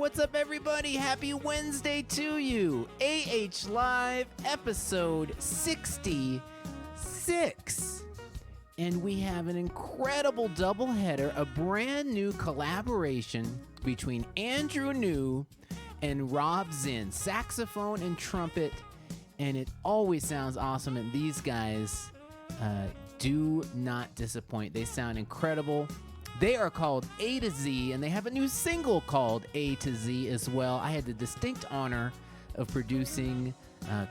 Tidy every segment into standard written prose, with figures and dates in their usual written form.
What's up, everybody? Happy Wednesday to you. AH Live, episode 66. And we have an incredible doubleheader, a brand new collaboration between Andrew Neu and Rob Zinn, saxophone and trumpet. And it always sounds awesome. And these guys do not disappoint. They sound incredible. They are called A to Z, and they have a new single called A to Z as well. I had the distinct honor of producing,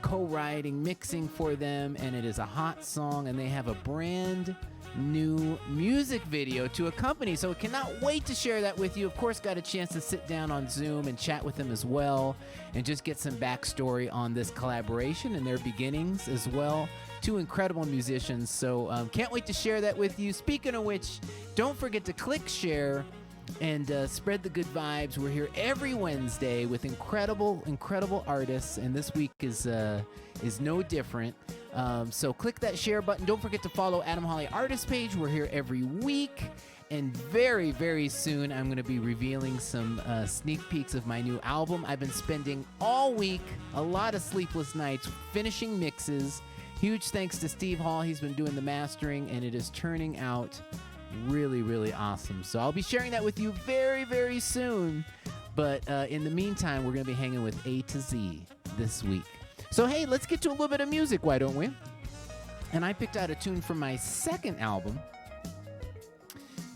co-writing, mixing for them, and it is a hot song, and they have a brand new music video to accompany, so I cannot wait to share that with you. Of course, got a chance to sit down on Zoom and chat with them as well, and just get some backstory on this collaboration and their beginnings as well. Two incredible musicians, so can't wait to share that with you. Speaking of which, don't forget to click share and spread the good vibes. We're here every Wednesday with incredible artists, and this week is no different. So click that share button. Don't forget to follow Adam Holly Artist page. We're here every week, and very, very soon I'm going to be revealing some sneak peeks of my new album. I've been spending all week, a lot of sleepless nights, finishing mixes. Huge thanks to Steve Hall. He's been doing the mastering, and it is turning out really, really awesome. So I'll be sharing that with you very, very soon. But in the meantime, we're going to be hanging with A to Z this week. So, hey, let's get to a little bit of music, why don't we? And I picked out a tune from my second album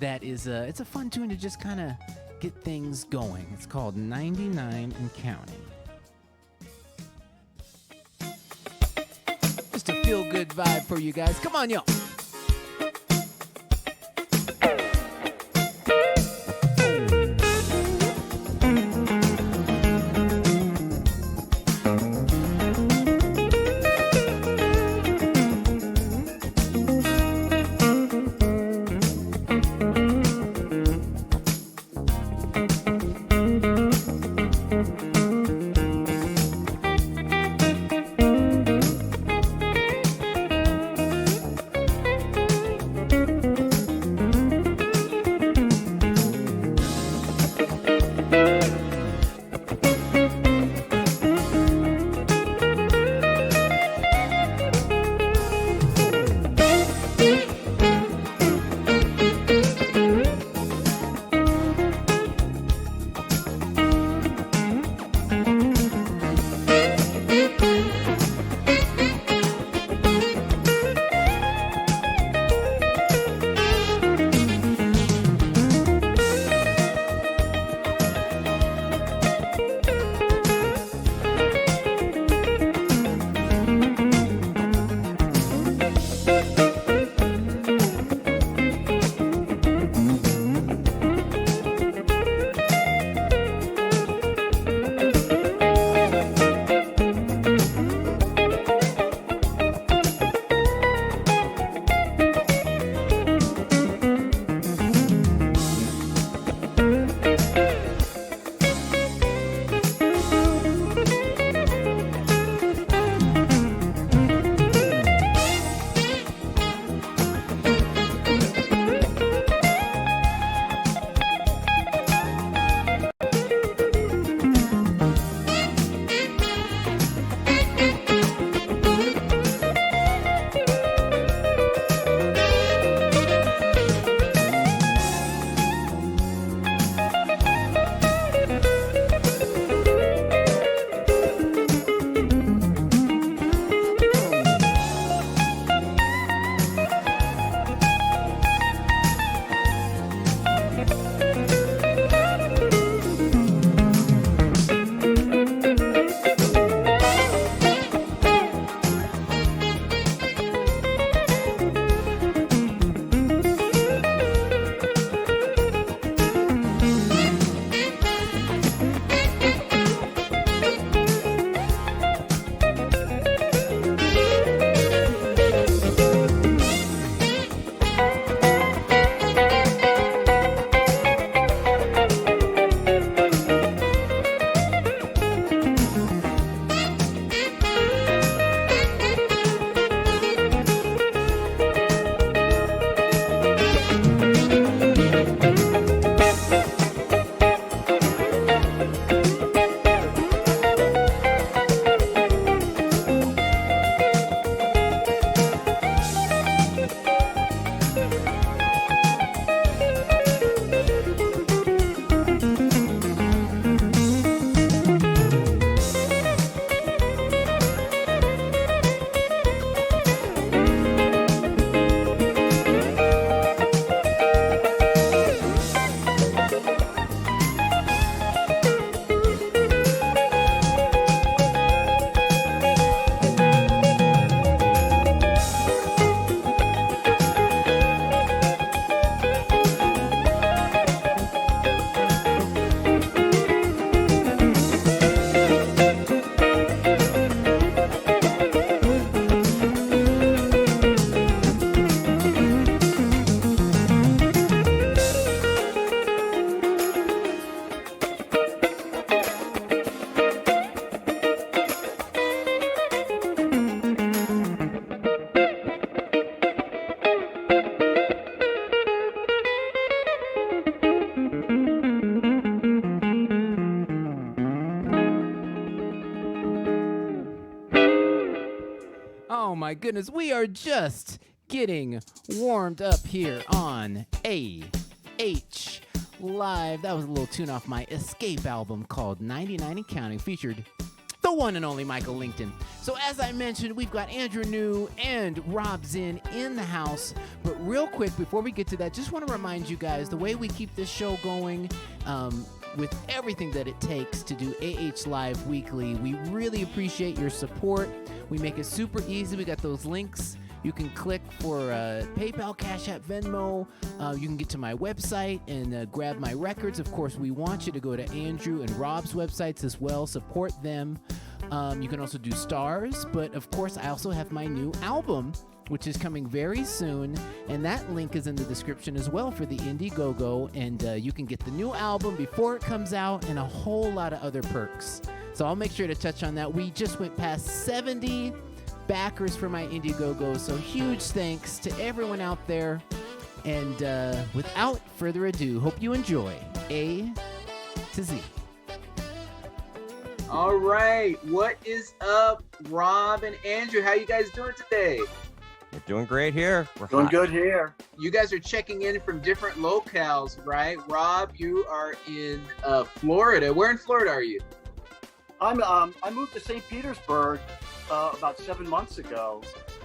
that is, it's a fun tune to just kind of get things going. It's called 99 and Counting. Just a feel-good vibe for you guys. Come on, y'all. my goodness, we are just getting warmed up here on AH Live. That was a little tune off my Escape album called 99 and Counting, featured the one and only Michael Lincoln. So as I mentioned, we've got Andrew Neu and Rob Zinn in the house. But real quick, before we get to that, just want to remind you guys the way we keep this show going, with everything that it takes to do AH Live weekly. We really appreciate your support. We make it super easy. We got those links. You can click for PayPal, Cash App, Venmo. You can get to my website and grab my records. Of course, we want you to go to Andrew and Rob's websites as well. Support them. You can also do stars. But, of course, I also have my new album, which is coming very soon. And that link is in the description as well for the Indiegogo. And you can get the new album before it comes out and a whole lot of other perks. So I'll make sure to touch on that. We just went past 70 backers for my Indiegogo, so huge thanks to everyone out there. And without further ado, hope you enjoy A to Z. All right, what is up, Rob and Andrew? How you guys doing today? We're doing great here. We're doing hot. good here. You guys are checking in from different locales, right? Rob, you are in Florida. Where in Florida are you? I moved to St. Petersburg about 7 months ago.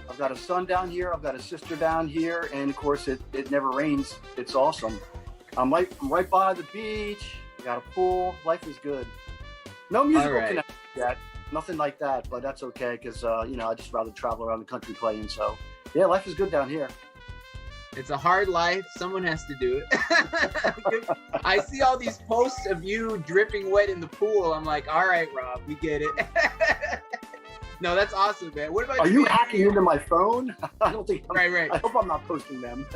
I've got a son down here. I've got a sister down here, and of course, it never rains. It's awesome. I'm right by the beach. I got a pool. Life is good. No musical connection yet. Nothing like that, but that's okay because I just rather travel around the country playing. So yeah, life is good down here. It's a hard life. Someone has to do it. I see all these posts of you dripping wet in the pool. I'm like, all right, Rob, we get it. No, that's awesome, man. What about Are you hacking into my phone? I don't think. Right. I hope I'm not posting them.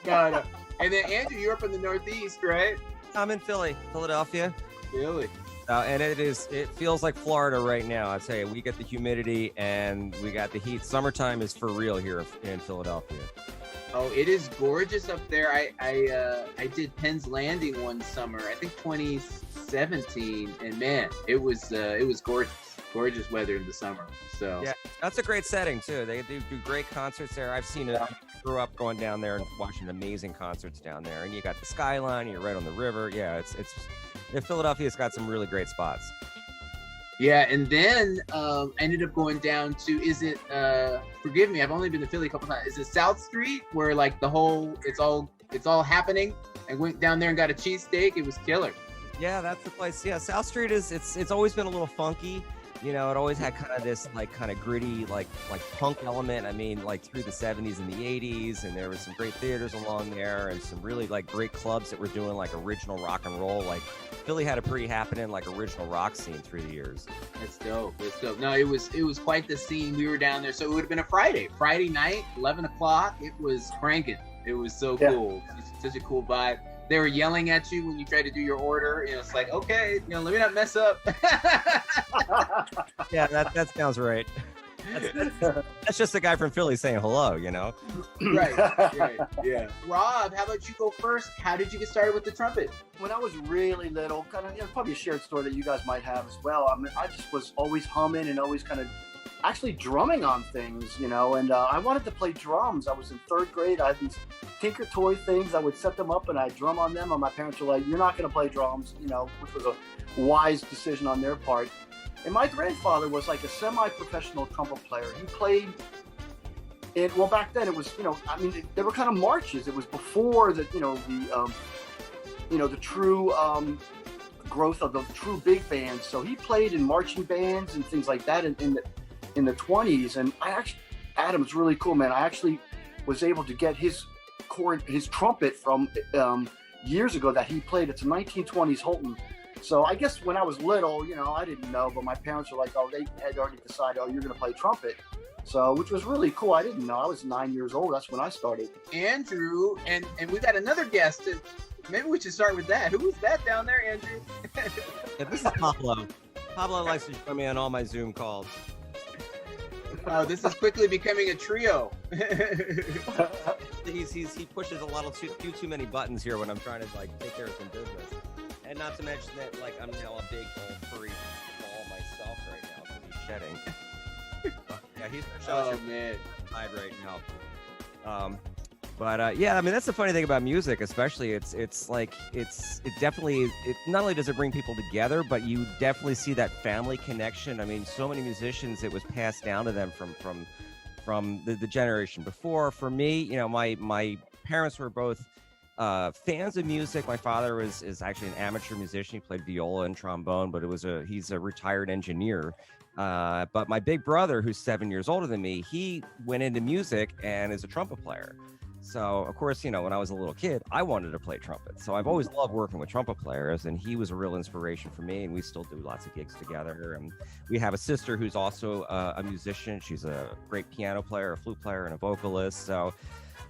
No. And then Andrew, you're up in the Northeast, right? I'm in Philadelphia. Really? And it feels like Florida right now. I tell you, we get the humidity and we got the heat. Summertime is for real here in Philadelphia. Oh, it is gorgeous up there. I did Penn's Landing one summer, I think 2017, and man, it was gorgeous weather in the summer. So yeah, that's a great setting too. They do great concerts there. I've seen it. I grew up going down there and watching amazing concerts down there. And you got the skyline. You're right on the river. Yeah, Philadelphia's got some really great spots. Yeah, and then I ended up going down to, forgive me, I've only been to Philly a couple times. Is it South Street where like it's all happening? I went down there and got a cheesesteak. It was killer. Yeah, that's the place. Yeah, South Street it's always been a little funky. You know, it always had kind of this kind of gritty, like punk element. I mean, like through the 70s and the 80s, and there was some great theaters along there and some really great clubs that were doing like original rock and roll. Like Philly had a pretty happening original rock scene through the years. That's dope. No, it was quite the scene. We were down there, so it would have been a Friday night, 11 o'clock. It was cranking. It was so cool. It's such a cool vibe. They were yelling at you when you tried to do your order. It's like, okay, let me not mess up. Yeah, that sounds right. That's just the guy from Philly saying hello, Right, yeah. Rob, how about you go first? How did you get started with the trumpet? When I was really little, kind of, probably a shared story that you guys might have as well. I mean, I just was always humming and always kind of actually drumming on things, and I wanted to play drums. I was in third grade. I had these Tinker Toy things. I would set them up and I'd drum on them, and my parents were like, you're not going to play drums, which was a wise decision on their part. And my grandfather was like a semi-professional trumpet player. He played back then it was, they were kind of marches. It was before the true growth of the true big bands. So he played in marching bands and things like that in the 20s. And Adam's really cool, man. I actually was able to get his trumpet from years ago that he played. It's a 1920s Holton. So I guess when I was little, I didn't know, but my parents were like, they had already decided, you're going to play trumpet. So, which was really cool. I didn't know. I was 9 years old. That's when I started. Andrew, and we got another guest. Maybe we should start with that. Who was that down there, Andrew? Yeah, this is Pablo. Pablo likes to join me on all my Zoom calls. Oh, this is quickly becoming a trio. He pushes a little too many buttons here when I'm trying to take care of some business. And not to mention that I'm now a big old furry ball myself right now because he's shedding. Yeah, he's Oh man. right now. But yeah, I mean that's the funny thing about music, especially it definitely not only does it bring people together, but you definitely see that family connection. I mean, so many musicians, it was passed down to them from the generation before. For me, my parents were both fans of music. My father is actually an amateur musician. He played viola and trombone, but he's a retired engineer. But my big brother, who's 7 years older than me, he went into music and is a trumpet player. So, of course, when I was a little kid, I wanted to play trumpet. So I've always loved working with trumpet players, and he was a real inspiration for me, and we still do lots of gigs together. And we have a sister who's also a musician. She's a great piano player, a flute player, and a vocalist. So,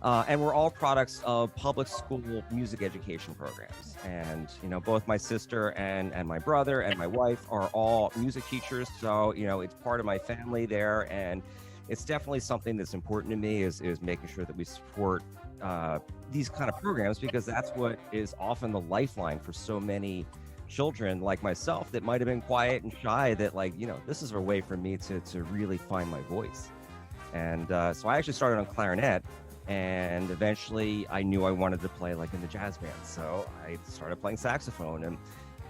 and we're all products of public school music education programs. And, both my sister and my brother and my wife are all music teachers. So, it's part of my family there. And it's definitely something that's important to me is making sure that we support these kind of programs, because that's what is often the lifeline for so many children like myself that might have been quiet and shy, that this is a way for me to really find my voice. And so I actually started on clarinet, and eventually I knew I wanted to play like in the jazz band. So I started playing saxophone, and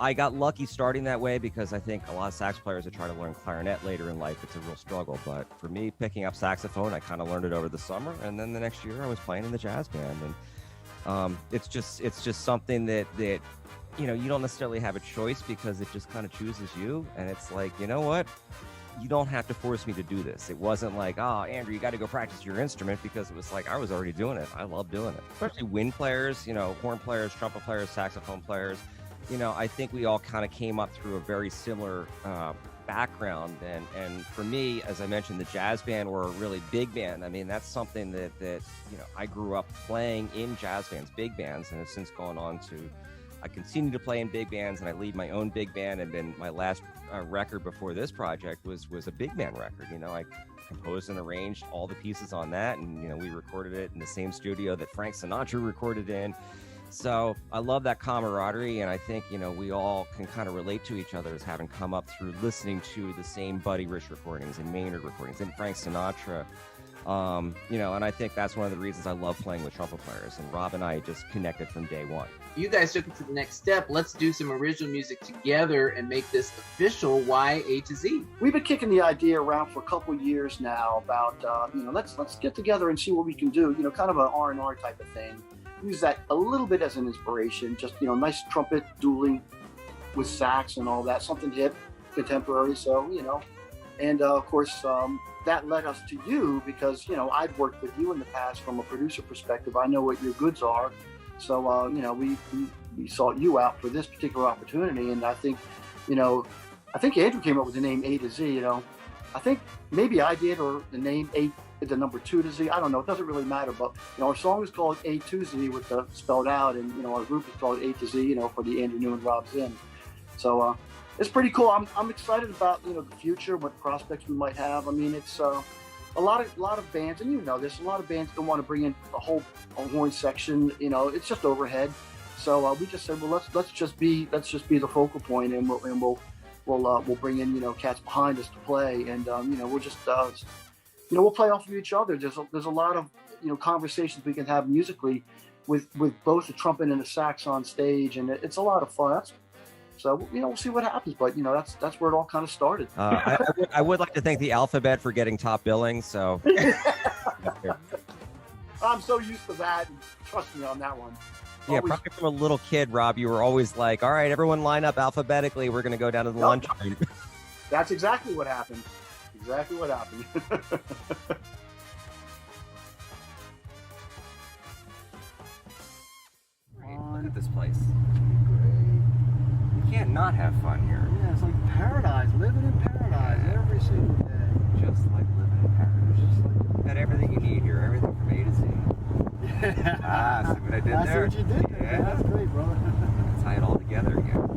I got lucky starting that way, because I think a lot of sax players that try to learn clarinet later in life, it's a real struggle. But for me, picking up saxophone, I kind of learned it over the summer, and then the next year I was playing in the jazz band. And it's just something that you don't necessarily have a choice, because it just kind of chooses you. And it's like, you know what? You don't have to force me to do this. It wasn't like, oh, Andrew, you got to go practice your instrument, because it was like I was already doing it. I love doing it. Especially wind players, horn players, trumpet players, saxophone players. I think we all kind of came up through a very similar background. And for me, as I mentioned, the jazz band were a really big band. I mean, that's something that I grew up playing in jazz bands, big bands, and have since gone on to, I continue to play in big bands, and I lead my own big band. And then my last record before this project was a big band record. I composed and arranged all the pieces on that, and we recorded it in the same studio that Frank Sinatra recorded in. So I love that camaraderie, and I think we all can kind of relate to each other as having come up through listening to the same Buddy Rich recordings and Maynard recordings and Frank Sinatra. And I think that's one of the reasons I love playing with trumpet players, and Rob and I just connected from day one. You guys took it to the next step. Let's do some original music together and make this official. Why A to Z? We've been kicking the idea around for a couple of years now about let's get together and see what we can do. Kind of an R&R type of thing. Use that a little bit as an inspiration. Just nice trumpet dueling with sax and all that. Something hip, contemporary. So and of course that led us to you, because I'd worked with you in the past from a producer perspective. I know what your goods are. So we sought you out for this particular opportunity, and I think Andrew came up with the name A to Z. I think maybe I did, or the name A, the number 2 to Z. I don't know. It doesn't really matter. But our song is called A to Z with the spelled out, and our group is called A to Z. For the Andrew Neu Rob Zinn. So it's pretty cool. I'm excited about the future, what prospects we might have. I mean, it's a lot of bands, and this. A lot of bands don't want to bring in a horn section. It's just overhead. So we just said, well, let's just be the focal point, and we'll bring in cats behind us to play, and we'll just we'll play off of each other. There's a lot of conversations we can have musically with both the trumpet and the sax on stage, and it's a lot of fun. So we'll see what happens, but that's where it all kind of started. I would like to thank the Alphabet for getting top billing. So I'm so used to that. And trust me on that one. Yeah, probably from a little kid, Rob, you were always like, all right, everyone line up alphabetically. We're going to go down to the lunchroom. That's exactly what happened. Look at this place. You can't not have fun here. Yeah, it's like paradise. Living in paradise every single day. Just like living in paradise. Got everything you need here. Everything from A to Z. See what I did there? I see what you did there. Yeah. That's great, brother. Tie it all together again.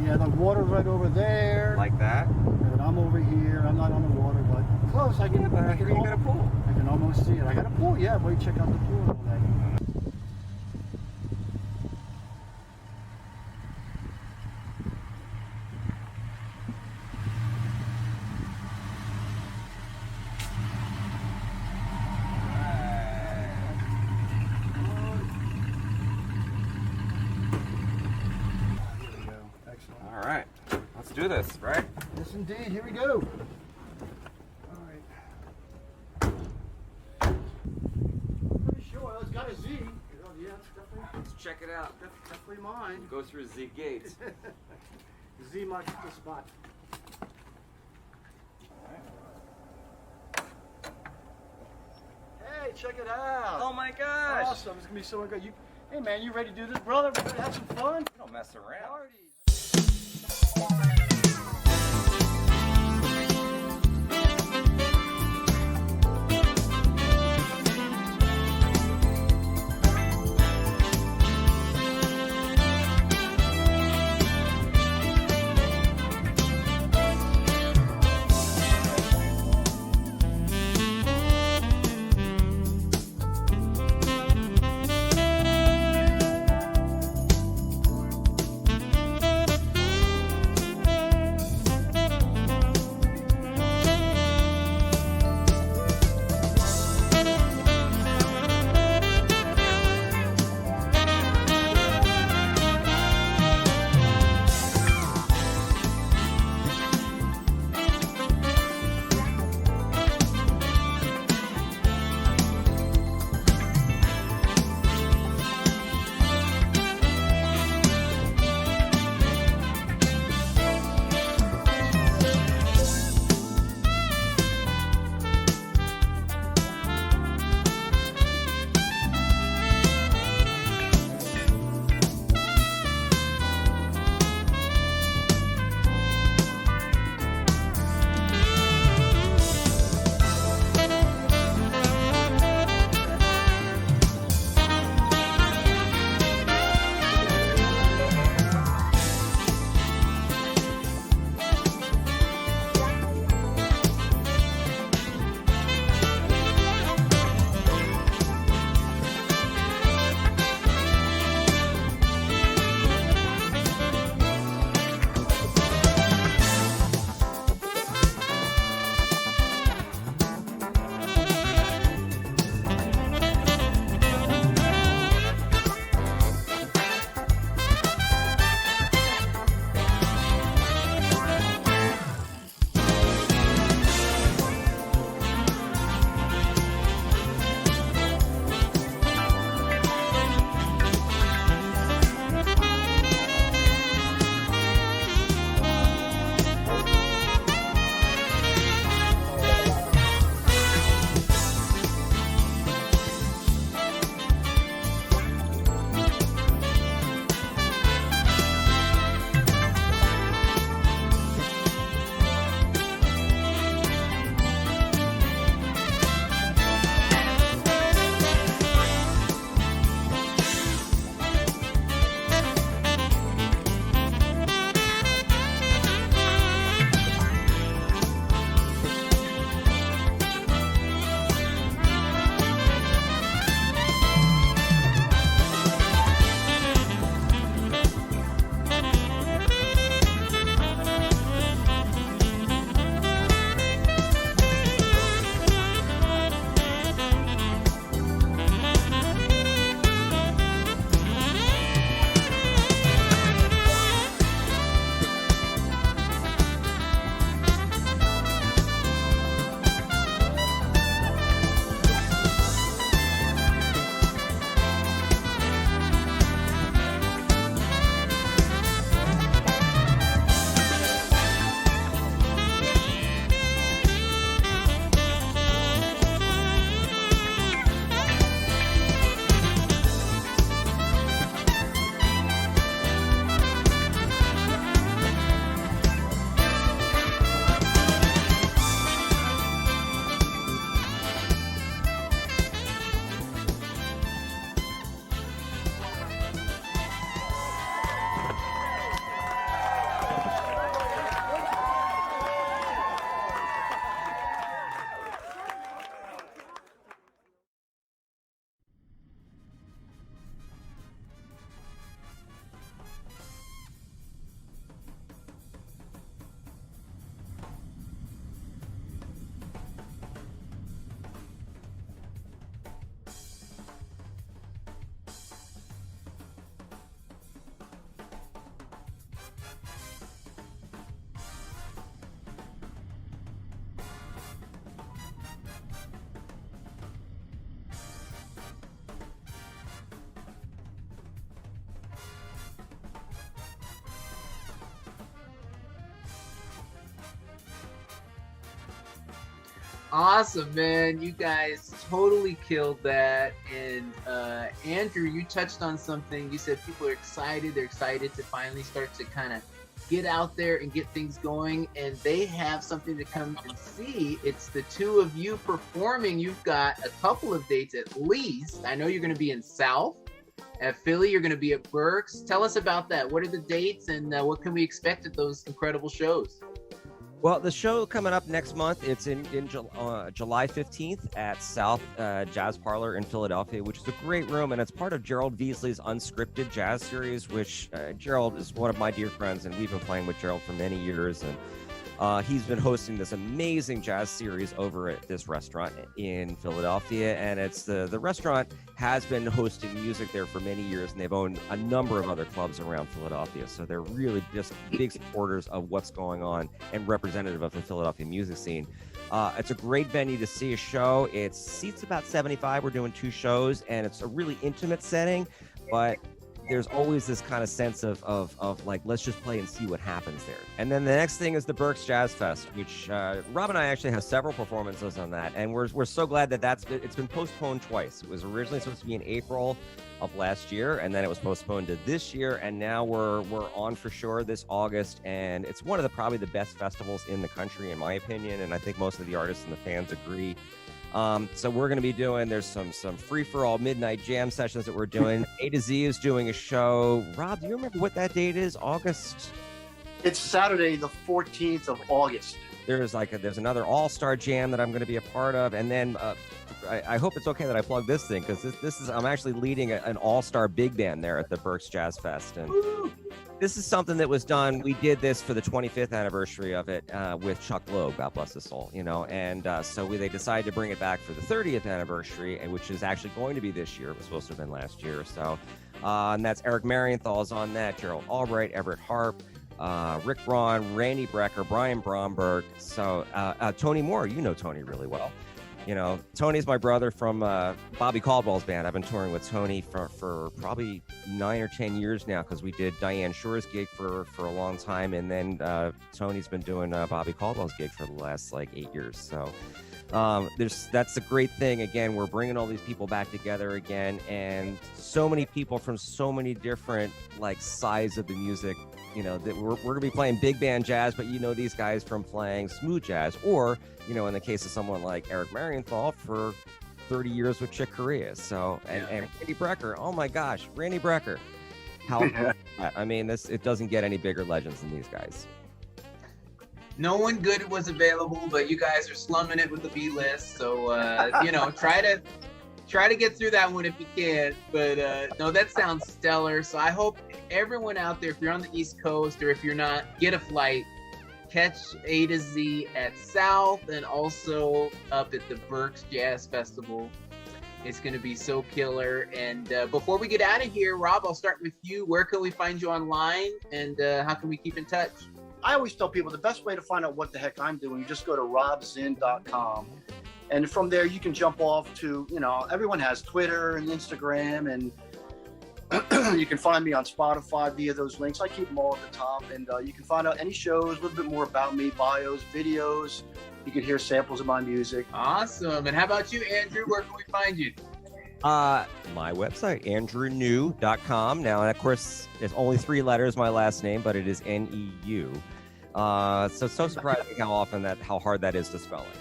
Yeah, the water's right over there. Like that? And I'm over here. I'm not on the water, but close. I can. You got a pool. I can almost see it. I got a pool. Yeah, boy, check out the pool and all that. this, right? Yes, indeed. Here we go. All right. Pretty sure it's got a Z. Oh, yeah, it's definitely, Let's check it out. definitely mine. Go through Z gates. Z might hit the spot. Hey, check it out. Oh my gosh! Awesome. It's going to be so good. Hey, man, you ready to do this, brother? We're going to have some fun? You don't mess around. Party. Awesome, man. You guys totally killed that. And Andrew, you touched on something. You said people are excited. They're excited to finally start to kind of get out there and get things going. And they have something to come and see. It's the two of you performing. You've got a couple of dates at least. I know you're going to be in South. At Philly, you're going to be at Berks. Tell us about that. What are the dates and what can we expect at those incredible shows? Well, the show coming up next month, it's in July 15th at South Jazz Parlor in Philadelphia, which is a great room, and it's part of Gerald Veasley's Unscripted Jazz Series, which Gerald is one of my dear friends, and we've been playing with Gerald for many years, and he's been hosting this amazing jazz series over at this restaurant in Philadelphia, and it's the restaurant has been hosting music there for many years, and they've owned a number of other clubs around Philadelphia, so they're really just big supporters of what's going on and representative of the Philadelphia music scene. It's a great venue to see a show. It seats about 75. We're doing 2 shows, and it's a really intimate setting, but there's always this kind of sense of like, let's just play and see what happens there. And then the next thing is the Berks Jazz Fest, which Rob and I actually have several performances on that. And we're so glad that it's been postponed twice. It was originally supposed to be in April of last year, and then it was postponed to this year. And now we're on for sure this August. And it's one of probably the best festivals in the country, in my opinion. And I think most of the artists and the fans agree. So we're going to be doing, there's some free-for-all midnight jam sessions that we're doing. A to Z is doing a show. Rob, do you remember what that date is? August? It's Saturday, the 14th of August. There's another all-star jam that I'm going to be a part of. And then I hope it's okay that I plug this thing, because I'm actually leading an all-star big band there at the Berks Jazz Fest. And this is something that was done. We did this for the 25th anniversary of it with Chuck Loeb, God bless his soul, and so they decided to bring it back for the 30th anniversary, which is actually going to be this year. It was supposed to have been last year. So, and that's Eric Marienthal's on that, Gerald Albright, Everett Harp, Rick Braun, Randy Brecker, Brian Bromberg. So Tony Moore, you know Tony really well. Tony's my brother from Bobby Caldwell's band. I've been touring with Tony for probably 9 or 10 years now, because we did Diane Shore's gig for a long time, and then Tony's been doing Bobby Caldwell's gig for the last 8 years. So that's a great thing. Again, we're bringing all these people back together again, and so many people from so many different sides of the music. That we're going to be playing big band jazz, but these guys from playing smooth jazz, or in the case of someone like Eric Marienthal for 30 years with Chick Corea. So and Randy Brecker, oh my gosh, Randy Brecker, it doesn't get any bigger legends than these guys. No one good was available, but you guys are slumming it with the B list. So try to get through that one if you can. But no, that sounds stellar. So I hope everyone out there, if you're on the East Coast or if you're not, get a flight, catch A to Z at South, and also up at the Berks Jazz Festival. It's going to be so killer. And before we get out of here, Rob, I'll start with you. Where can we find you online, and how can we keep in touch? I always tell people the best way to find out what the heck I'm doing, you just go to robzinn.com. And from there, you can jump off to, everyone has Twitter and Instagram, and you can find me on Spotify via those links. I keep them all at the top, and you can find out any shows, a little bit more about me, bios, videos. You can hear samples of my music. Awesome. And how about you, Andrew? Where can we find you? My website, andrewneu.com. Now, of course, it's only 3 letters, my last name, but it is Neu. So surprising how hard that is to spell it.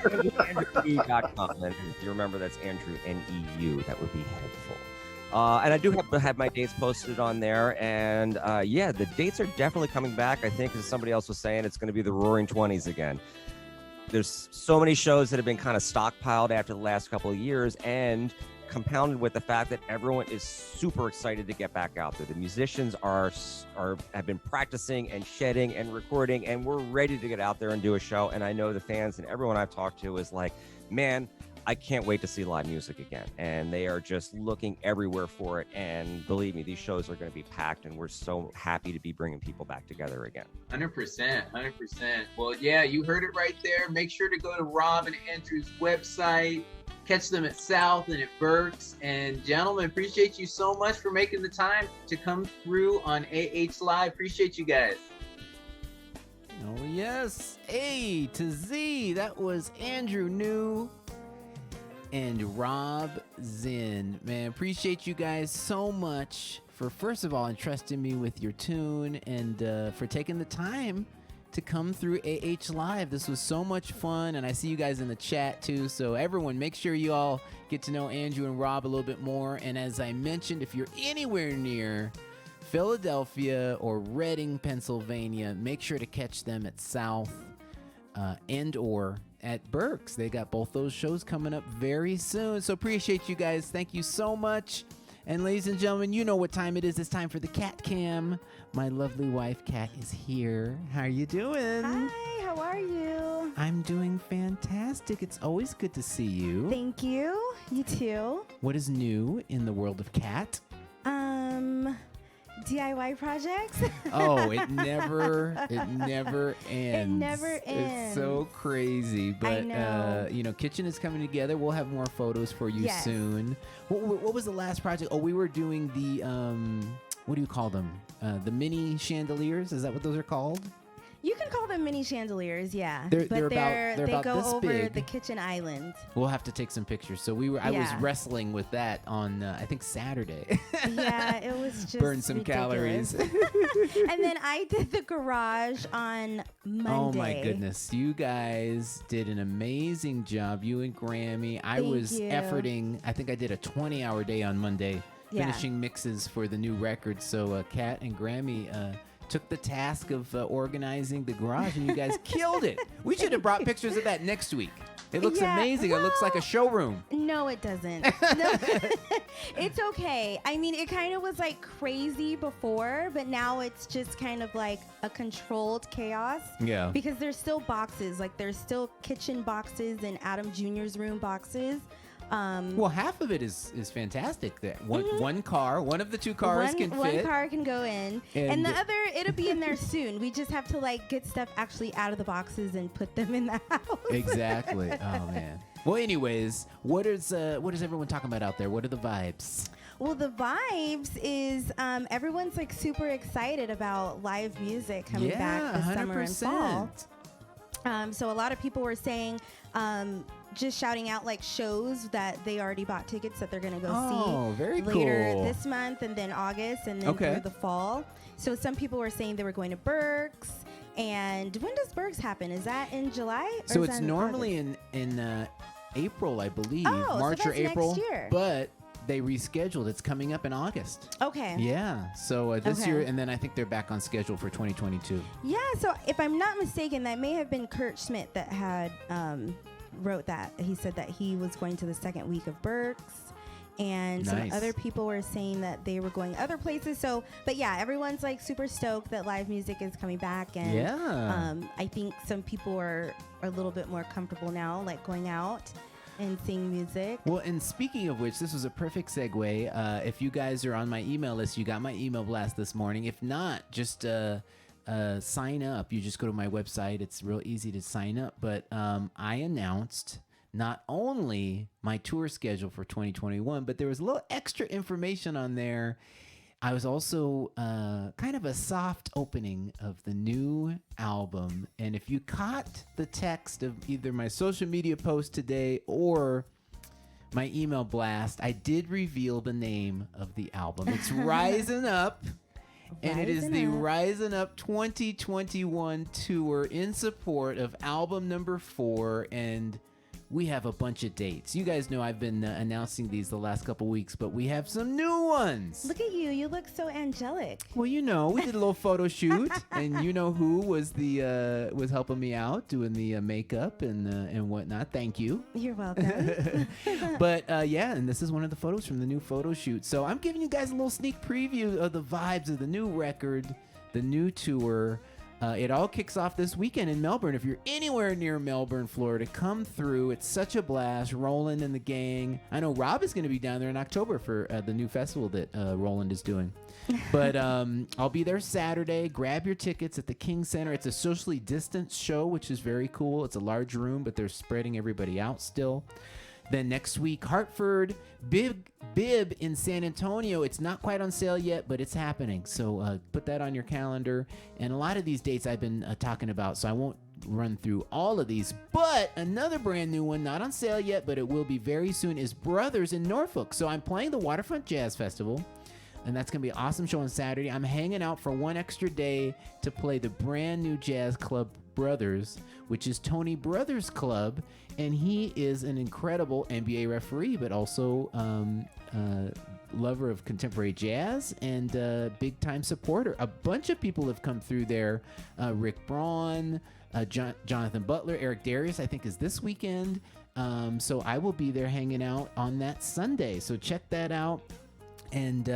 But it's andrewneu.com, and if you remember, that's Andrew Neu. That would be helpful. And I do have my dates posted on there, and the dates are definitely coming back. I think, as somebody else was saying, it's going to be the Roaring 20s again. There's so many shows that have been kind of stockpiled after the last couple of years, and compounded with the fact that everyone is super excited to get back out there. The musicians have been practicing and shedding and recording, and we're ready to get out there and do a show. And I know the fans and everyone I've talked to is like, man, I can't wait to see live music again. And they are just looking everywhere for it. And believe me, these shows are going to be packed, and we're so happy to be bringing people back together again. 100%. Well, yeah, you heard it right there. Make sure to go to Rob and Andrew's website. Catch them at South and at Berks. And gentlemen, appreciate you so much for making the time to come through on AH Live. Appreciate you guys. Oh, yes. A to Z. That was Andrew Neu and Rob Zinn. Man, appreciate you guys so much for, first of all, entrusting me with your tune and for taking the time to come through AH Live. This was so much fun, and I see you guys in the chat too. So everyone, make sure you all get to know Andrew and Rob a little bit more. And as I mentioned, if you're anywhere near Philadelphia or Reading, Pennsylvania, make sure to catch them at South and or at Berks. They got both those shows coming up very soon. So appreciate you guys. Thank you so much. And ladies and gentlemen, you know what time it is. It's time for the Cat Cam. My lovely wife, Cat, is here. How are you doing? Hi, how are you? I'm doing fantastic. It's always good to see you. Thank you. You too. What is new in the world of Cat? DIY projects. Oh, it never ends. It never ends. It's so crazy. But I know. kitchen is coming together. We'll have more photos for you Yes. soon. What was the last project? Oh, we were doing the what do you call them? The mini chandeliers. Is that what those are called? You can call them mini chandeliers, yeah. They're but about they go this over big. the kitchen island. We'll have to take some pictures. So I was Yeah. wrestling with that on I think Saturday. Yeah, it was just Burn some ridiculous. calories. And then I did the garage on Monday. Oh my goodness. You guys did an amazing job. You and Grammy. I Thank was you. efforting. I think I did a 20-hour day on Monday Yeah. finishing mixes for the new record. So Kat and Grammy took the task of organizing the garage, and you guys killed it. We should have brought pictures of that next week. It looks Yeah, amazing. It looks like a well- showroom. No, it doesn't. No. It's okay. I mean, it kind of was like crazy before, but now it's just kind of like a controlled chaos. Yeah. Because there's still boxes. Like there's still kitchen boxes and Adam Jr.'s room boxes. Well, half of it is fantastic. That one car, one of the two cars can one fit. car can go in, And- and the other, it'll be in there soon. We just have to like get stuff actually out of the boxes and put them in the house. Exactly. Oh man. Well, anyways, what is everyone talking about out there? What are the vibes? Well, the vibes is everyone's like super excited about live music coming back this summer and fall. So a lot of people were saying, just shouting out like shows that they already bought tickets that they're gonna go see very later cool. this month and then August and then Okay. through the fall. So some people were saying they were going to Berks. And when does Berks happen? Is that in July? So is it's that in normally August? in April, I believe, Oh, so March or that's next April. year. But they rescheduled. It's coming up in August. Okay. Yeah. So this Okay. year, and then I think they're back on schedule for 2022. Yeah, so if I'm not mistaken, that may have been Kurt Schmidt that had wrote that. He said that he was going to the second week of Berks, and Nice. some other people were saying that they were going other places. So, but yeah, everyone's like super stoked that live music is coming back, and Yeah. I think some people are a little bit more comfortable now, like going out and seeing music. Well, and speaking of which, this was a perfect segue. If you guys are on my email list, you got my email blast this morning. If not, just sign up. You just go to my website. It's real easy to sign up. But I announced not only my tour schedule for 2021, but there was a little extra information on there. I was also kind of a soft opening of the new album. And if you caught the text of either my social media post today or my email blast, I did reveal the name of the album. It's Rising Up. And it is the Rising Up 2021 tour in support of album number 4. And we have a bunch of dates. You guys know I've been announcing these the last couple weeks, but we have some new ones. Look at you. You look so angelic. Well, you know, we did a little photo shoot, and you know who was was helping me out doing the makeup and whatnot. Thank you. You're welcome. But yeah, and this is one of the photos from the new photo shoot. So I'm giving you guys a little sneak preview of the vibes of the new record, the new tour. It all kicks off this weekend in Melbourne. If you're anywhere near Melbourne, Florida, come through. It's such a blast. Roland and the gang. I know Rob is going to be down there in October for the new festival that Roland is doing. But I'll be there Saturday. Grab your tickets at the King Center. It's a socially distanced show, which is very cool. It's a large room, but they're spreading everybody out still. Then next week, Hartford, Bib in San Antonio. It's not quite on sale yet, but it's happening. So put that on your calendar. And a lot of these dates I've been talking about, so I won't run through all of these. But another brand new one, not on sale yet, but it will be very soon, is Brothers in Norfolk. So I'm playing the Waterfront Jazz Festival, and that's going to be an awesome show on Saturday. I'm hanging out for one extra day to play the brand new jazz club Brothers, which is Tony Brothers Club, and he is an incredible NBA referee, but also lover of contemporary jazz and big-time supporter. A bunch of people have come through there. Rick Braun, Jonathan Butler, Eric Darius, I think, is this weekend. So I will be there hanging out on that Sunday. So check that out. And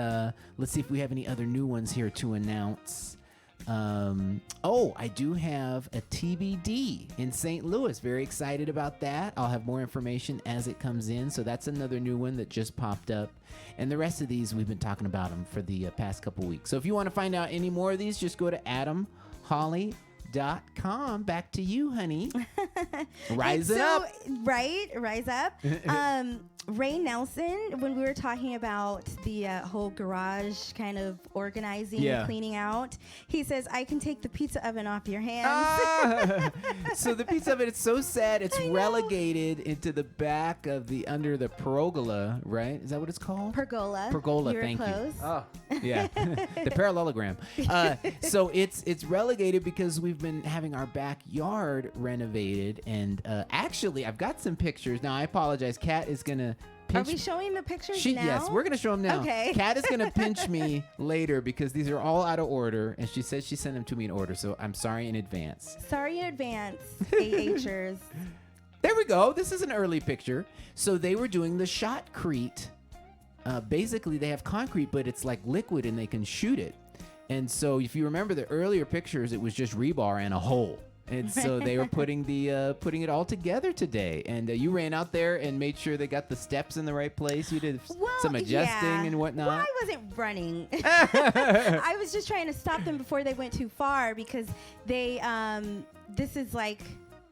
let's see if we have any other new ones here to announce. I do have a TBD in St. Louis. Very excited about that. I'll have more information as it comes in. So that's another new one that just popped up. And the rest of these, we've been talking about them for the past couple weeks. So if you want to find out any more of these, just go to AdamHolly.com. Back to you, honey. Rise up. Right? Rise up. Ray Nelson, when we were talking about the whole garage kind of organizing and cleaning out, he says, I can take the pizza oven off your hands. So the pizza oven, it's so sad. It's relegated into the back of under the pergola, right? Is that what it's called? Pergola. Pergola, you thank close. you. Oh, yeah. The parallelogram. So it's relegated because we've been having our backyard renovated. And actually, I've got some pictures. Now, I apologize. Kat is going to pinch. Are we showing the pictures now? Yes, we're going to show them now. Okay. Kat is going to pinch me later because these are all out of order. And she said she sent them to me in order. So I'm sorry in advance. Sorry in advance, AHers. There we go. This is an early picture. So they were doing the shotcrete. Basically, they have concrete, but it's like liquid and they can shoot it. And so if you remember the earlier pictures, it was just rebar and a hole. And so they were putting it all together today. And you ran out there and made sure they got the steps in the right place. You did some adjusting and whatnot. Well, I wasn't running. I was just trying to stop them before they went too far because they this is like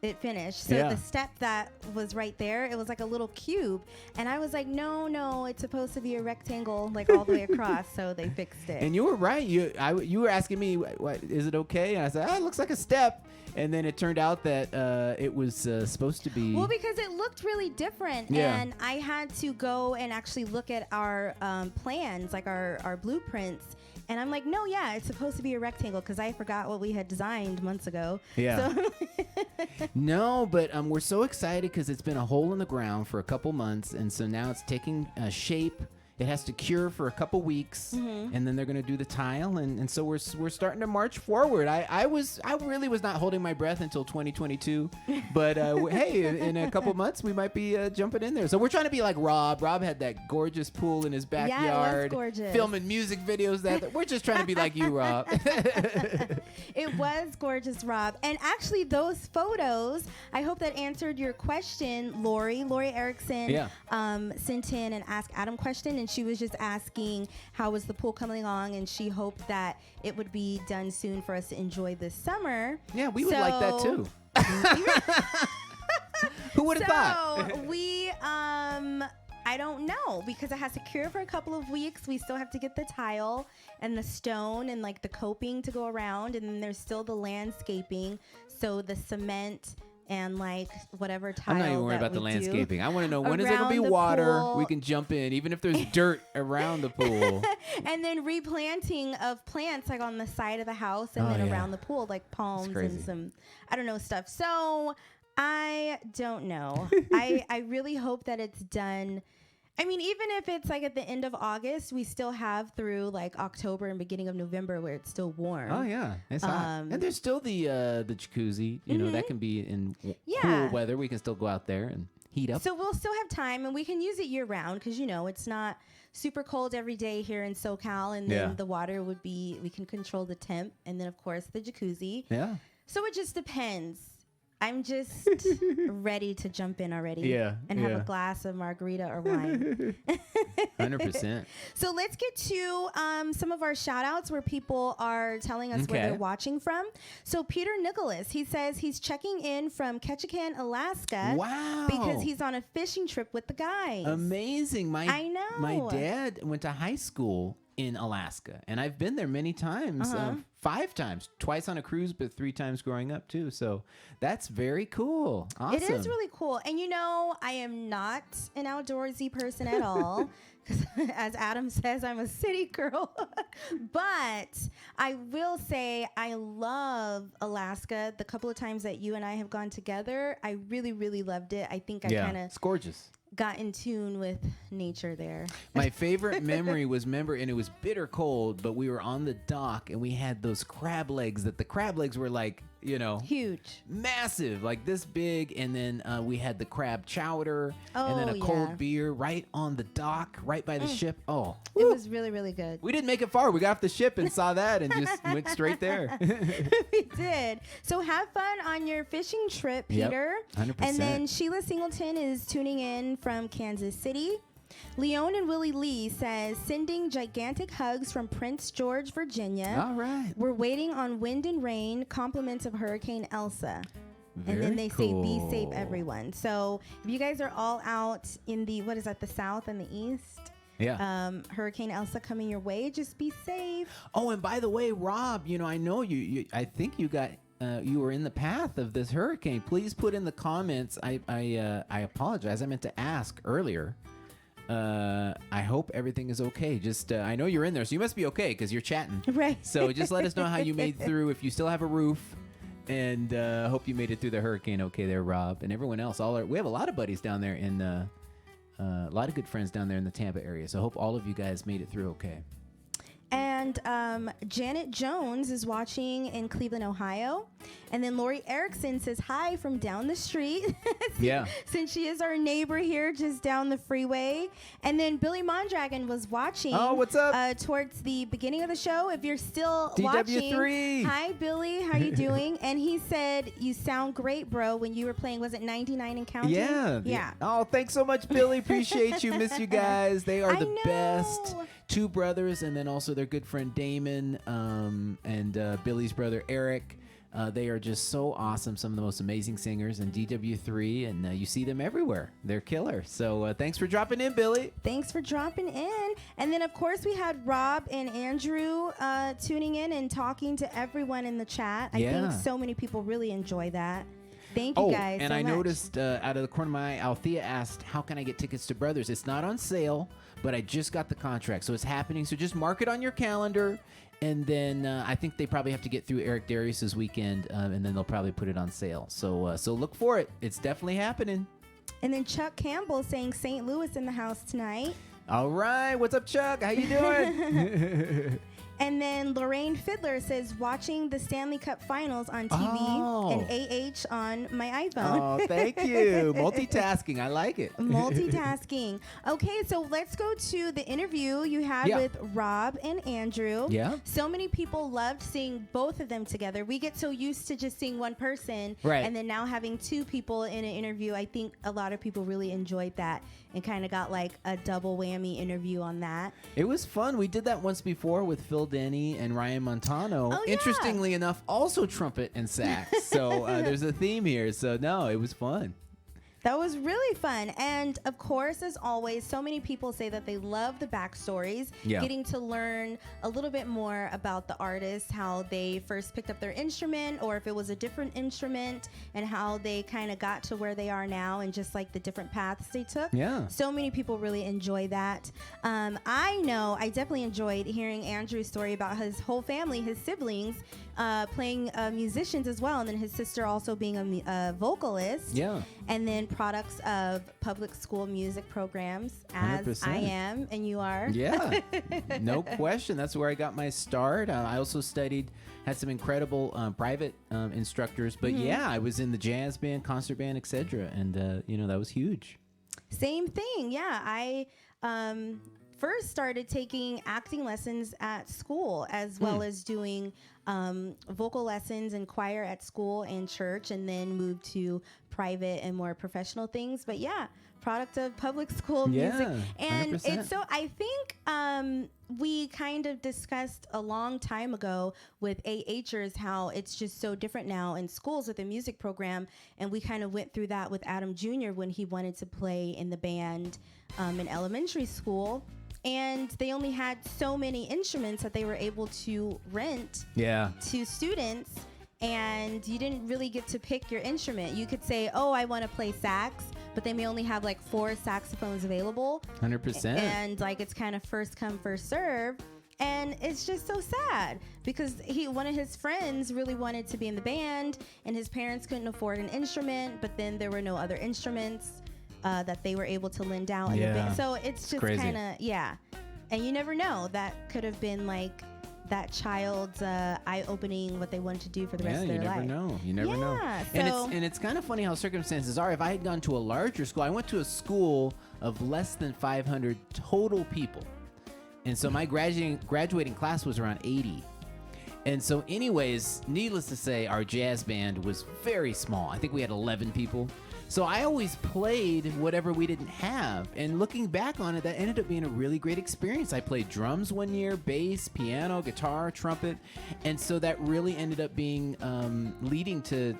it finished. So the step that was right there, it was like a little cube. And I was like, no, it's supposed to be a rectangle like all the way across. So they fixed it. And you were right. You were asking me, what is it okay? And I said, it looks like a step. And then it turned out that it was supposed to be. Well, because it looked really different. Yeah. And I had to go and actually look at our plans, like our blueprints. And I'm like, no, it's supposed to be a rectangle because I forgot what we had designed months ago. Yeah. So No, but we're so excited because it's been a hole in the ground for a couple months. And so now it's taking shape. It has to cure for a couple weeks, and then they're going to do the tile, and so we're starting to march forward. I really was not holding my breath until 2022, but hey, in a couple months we might be jumping in there. So we're trying to be like Rob. Rob had that gorgeous pool in his backyard, yeah, it was gorgeous. Filming music videos. We're just trying to be like you, Rob. It was gorgeous, Rob. And actually, those photos, I hope that answered your question, Lori. Lori Erickson sent in an Ask Adam question, and she was just asking how was the pool coming along, and she hoped that it would be done soon for us to enjoy this summer. Yeah, we would like that too. Who would have thought? So we, I don't know because it has to cure for a couple of weeks. We still have to get the tile and the stone and like the coping to go around, and then there's still the landscaping. So the cement and like whatever tile. I'm not even worried about the landscaping. I want to know when is there gonna be water pool. We can jump in, even if there's dirt around the pool. And then replanting of plants like on the side of the house and then around the pool, like palms and some stuff. So I don't know. I really hope that it's done. I mean, even if it's like at the end of August, we still have through like October and beginning of November where it's still warm. Oh yeah, it's hot. And there's still the jacuzzi. You know, that can be in cool weather. We can still go out there and heat up. So we'll still have time, and we can use it year round because it's not super cold every day here in SoCal, and then the water would be. We can control the temp, and then of course the jacuzzi. Yeah. So it just depends. I'm just ready to jump in already. Yeah. And have a glass of margarita or wine. 100%. So let's get to some of our shout outs where people are telling us where they're watching from. So Peter Nicholas, he says he's checking in from Ketchikan, Alaska. Wow. Because he's on a fishing trip with the guys. Amazing. I know. My dad went to high school in Alaska, and I've been there many times. 5 times, twice on a cruise, but 3 times growing up too. So that's very cool. Awesome. It is really cool. And you know, I am not an outdoorsy person at all. Because as Adam says, I'm a city girl. But I will say I love Alaska. The couple of times that you and I have gone together, I really, really loved it. I think I kind of it's gorgeous. Got in tune with nature there. My favorite memory was, and it was bitter cold, but we were on the dock and we had those crab legs the crab legs were like, huge, massive, like this big. And then we had the crab chowder and then a cold beer right on the dock, right by the ship. Oh, it was really, really good. We didn't make it far. We got off the ship and saw that and just went straight there. We did. So have fun on your fishing trip, Peter. Yep, 100%. And then Sheila Singleton is tuning in from Kansas City. Leone and Willie Lee says, sending gigantic hugs from Prince George, Virginia. All right. We're waiting on wind and rain, compliments of Hurricane Elsa. And then they say, be safe, everyone. So if you guys are all out in the, the south and the east? Yeah. Hurricane Elsa coming your way, just be safe. Oh, and by the way, Rob, I know I think you got... you were in the path of this hurricane. Please put in the comments. I apologize. I meant to ask earlier. I hope everything is okay. Just I know you're in there, so you must be okay because you're chatting. Right. So just let us know how you made through. If you still have a roof, and hope you made it through the hurricane okay there, Rob, and everyone else. We have a lot of buddies down there in a lot of good friends down there in the Tampa area. So I hope all of you guys made it through okay. And Janet Jones is watching in Cleveland, Ohio. And then Lori Erickson says hi from down the street. Since she is our neighbor here just down the freeway. And then Billy Mondragon was watching. Oh, what's up? Towards the beginning of the show. If you're still DW3. watching. Hi, Billy. How you doing? And he said, you sound great, bro, when you were playing. Was it 99 and counting? Yeah. Oh, thanks so much, Billy. Appreciate you. Miss you guys. They are the best. 2 brothers, and then also their good friend Damon and Billy's brother Eric. They are just so awesome. Some of the most amazing singers in DW3, and you see them everywhere. They're killer. So thanks for dropping in, Billy. Thanks for dropping in. And then, of course, we had Rob and Andrew tuning in and talking to everyone in the chat. I think so many people really enjoy that. Thank you guys and so I much. noticed out of the corner of my eye, Althea asked, how can I get tickets to Brothers? It's not on sale, but I just got the contract, so it's happening. So just mark it on your calendar, and then I think they probably have to get through Eric Darius's weekend, and then they'll probably put it on sale. So look for it. It's definitely happening. And then Chuck Campbell saying St. Louis in the house tonight. All right. What's up, Chuck? How you doing? And then Lorraine Fiddler says, watching the Stanley Cup Finals on TV and AH on my iPhone. Oh, thank you. Multitasking. I like it. Multitasking. Okay, so let's go to the interview you had with Rob and Andrew. Yeah. So many people loved seeing both of them together. We get so used to just seeing one person. Right. And then now having 2 people in an interview, I think a lot of people really enjoyed that and kind of got like a double whammy interview on that. It was fun. We did that once before with Phil Denny and Ryan Montano. Oh, Interestingly enough, also trumpet and sax. So there's a theme here. So no, it was fun. That was really fun. And of course, as always, so many people say that they love the backstories, getting to learn a little bit more about the artist, how they first picked up their instrument, or if it was a different instrument, and how they kind of got to where they are now, and just like the different paths they took. Yeah. So many people really enjoy that. I know I definitely enjoyed hearing Andrew's story about his whole family, his siblings, playing musicians as well, and then his sister also being a vocalist. Yeah. And then products of public school music programs, as 100%. I am and you are. Yeah, no question. That's where I got my start. I also had some incredible private instructors, but I was in the jazz band, concert band, etc. And that was huge. Same thing. Yeah, I first started taking acting lessons at school, as well as doing vocal lessons and choir at school and church, and then moved to private and more professional things. But yeah, product of public school music. And 100%. it's so, I think we kind of discussed a long time ago with AHers how it's just so different now in schools with the music program. And we kind of went through that with Adam Jr. when he wanted to play in the band in elementary school. And they only had so many instruments that they were able to rent to students. And you didn't really get to pick your instrument. You could say, oh, I want to play sax, but they may only have like 4 saxophones available. 100%. And like it's kind of first come, first serve. And it's just so sad because one of his friends really wanted to be in the band, and his parents couldn't afford an instrument, but then there were no other instruments that they were able to lend out in the band. So it's just kind of, and you never know. That could have been like that child's eye-opening what they wanted to do for the rest of their life. You never know. And it's kind of funny how circumstances are. If I had gone to a larger school, I went to a school of less than 500 total people. And so my graduating class was around 80. And so anyways, needless to say, our jazz band was very small. I think we had 11 people. So I always played whatever we didn't have. And looking back on it, that ended up being a really great experience. I played drums one year, bass, piano, guitar, trumpet. And so that really ended up being leading to,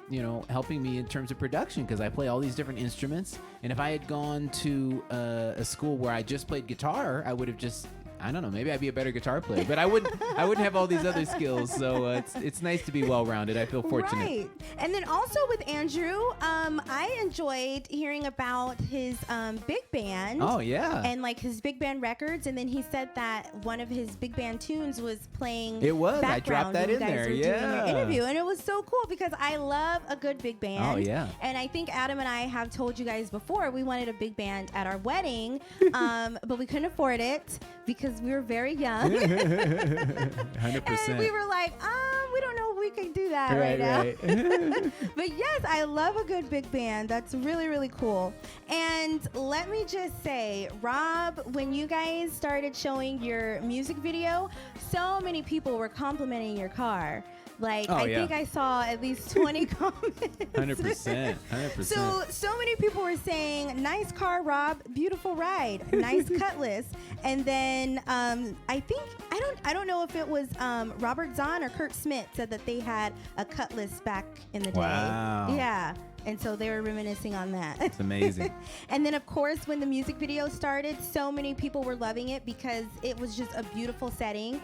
helping me in terms of production, because I play all these different instruments. And if I had gone to a school where I just played guitar, I would have just, I don't know, maybe I'd be a better guitar player, but I wouldn't have all these other skills. So it's nice to be well-rounded. I feel fortunate. Right. And then also with Andrew, I enjoyed hearing about his big band. Oh, yeah. And like his big band records. And then he said that one of his big band tunes was playing It was. I background dropped that when in you guys there. were doing your interview. And it was so cool because I love a good big band. Oh, yeah. And I think Adam and I have told you guys before we wanted a big band at our wedding, but we couldn't afford it because we were very young. 100%. And we were like, we don't know if we can do that right now. But yes, I love a good big band. That's really, really cool. And let me just say, Rob, when you guys started showing your music video, so many people were complimenting your car. Like, I think I saw at least 20 comments. 100%. So many people were saying, nice car, Rob, beautiful ride, nice Cutlass. And then I don't know if it was Robert Zahn or Kurt Smith said that they had a Cutlass back in the day. Wow. Yeah. And so they were reminiscing on that. It's amazing. And then, of course, when the music video started, so many people were loving it because it was just a beautiful setting.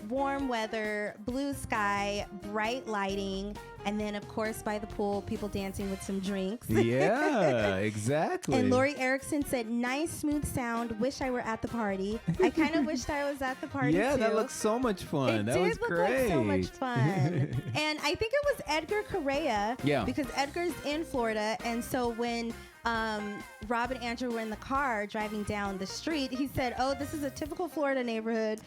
Warm weather, blue sky, bright lighting, and then, of course, by the pool, people dancing with some drinks. Yeah, exactly. And Lori Erickson said, nice, smooth sound. Wish I were at the party. I kind of wished I was at the party, Yeah, too. that looks so much fun. That was great. Like so much fun. And I think it was Edgar Correa. Yeah. Because Edgar's in Florida. And so when Rob and Andrew were in the car driving down the street, he said, oh, this is a typical Florida neighborhood.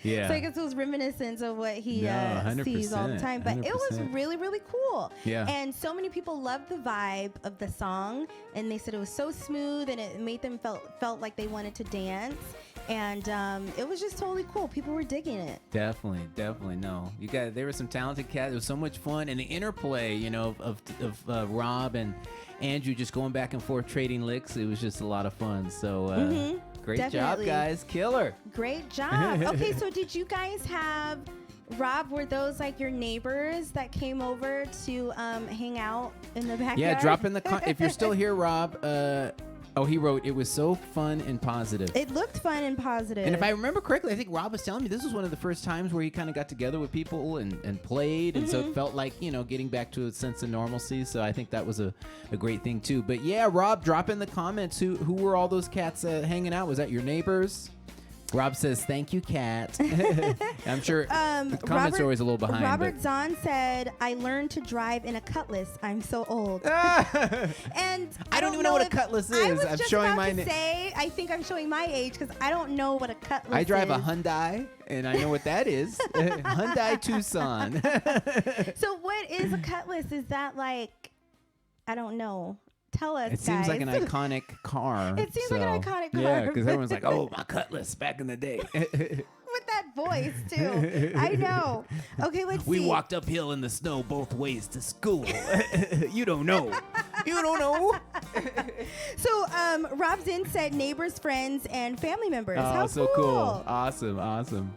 Yeah. So I guess it was reminiscence of what he sees all the time. But 100%. it was really, really cool. Yeah. And so many people loved the vibe of the song. And they said it was so smooth and it made them felt like they wanted to dance. And it was just totally cool. People were digging it. Definitely. No, there were some talented cats. It was so much fun, and the interplay, of Rob and Andrew just going back and forth trading licks. It was just a lot of fun. So great Definitely. job, guys. Killer. Great job. Okay, so did you guys have, Rob, were those like your neighbors that came over to hang out in the backyard? Yeah, drop in the if you're still here, Rob. He wrote, it was so fun and positive. It looked fun and positive. And if I remember correctly, I think Rob was telling me this was one of the first times where he kind of got together with people and played. And so it felt like, getting back to a sense of normalcy. So I think that was a great thing, too. But yeah, Rob, drop in the comments. Who were all those cats hanging out? Was that your neighbors? Rob says, thank you, Kat. I'm sure the comments are always a little behind. Robert Zahn said, I learned to drive in a Cutlass. I'm so old. And I don't even know what a Cutlass is. I'm showing I think I'm showing my age because I don't know what a Cutlass is. I drive a Hyundai, and I know what that is. Hyundai Tucson. So what is a Cutlass? Is that like, I don't know. Tell us, It seems like an iconic car. It seems like an iconic car. Yeah, because everyone's like, oh, my Cutlass back in the day. With that voice too. I know. Okay, let's see. We walked uphill in the snow both ways to school. You don't know. You don't know. So, Rob Zinn said neighbors, friends, and family members. Oh, How so cool. cool. Awesome.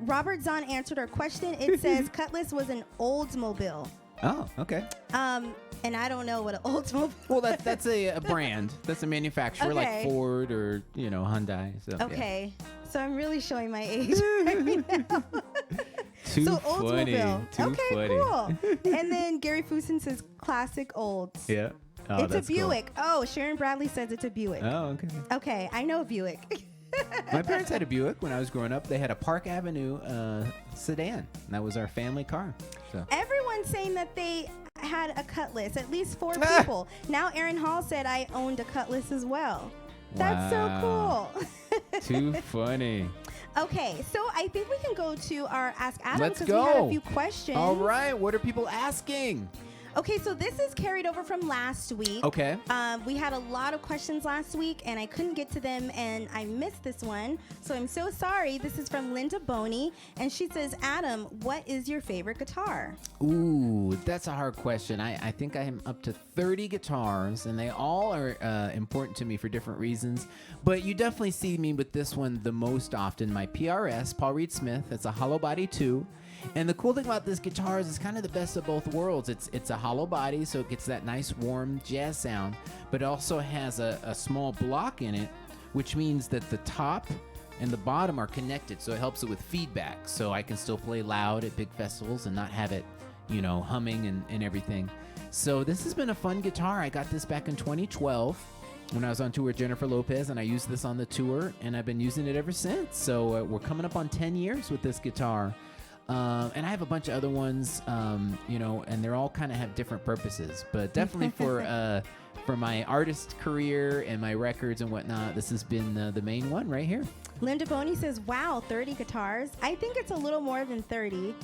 Robert Zahn answered our question. It says Cutlass was an Oldsmobile. Oh, okay. And I don't know what an Oldsmobile. Well, that's a brand. That's a manufacturer like Okay. Ford or Hyundai. So, yeah. Okay, so I'm really showing my age right now. Too So funny. Oldsmobile. Too Okay, funny. cool. And then Gary Fusen says classic Olds. Yeah. Oh, It's a that's cool. Buick. Oh, Sharon Bradley says it's a Buick. Oh, okay. Okay, I know a Buick. My parents had a Buick when I was growing up. They had a Park Avenue sedan. And that was our family car. So. Everyone's saying that they had a Cutlass, at least 4 Ah. people. Now Aaron Hall said I owned a Cutlass as well. That's Wow. so cool. Too funny. Okay, so I think we can go to our Ask Adam Let's because we had go. a few questions. All right. What are people asking? Okay, so this is carried over from last week. Okay. We had a lot of questions last week, and I couldn't get to them, and I missed this one. So I'm so sorry. This is from Linda Boney, and she says, Adam, what is your favorite guitar? Ooh, that's a hard question. I think I am up to 30 guitars, and they all are important to me for different reasons. But you definitely see me with this one the most often. My PRS, Paul Reed Smith. It's a hollow body 2. And the cool thing about this guitar is it's kind of the best of both worlds. It's a hollow body, so it gets that nice warm jazz sound, but it also has a small block in it, which means that the top and the bottom are connected, so it helps it with feedback. So I can still play loud at big festivals and not have it, humming and everything. So this has been a fun guitar. I got this back in 2012 when I was on tour with Jennifer Lopez, and I used this on the tour, and I've been using it ever since. So we're coming up on 10 years with this guitar. And I have a bunch of other ones, and they're all kind of have different purposes. But definitely for my artist career and my records and whatnot, this has been the main one right here. Linda Boney says, wow, 30 guitars. I think it's a little more than 30.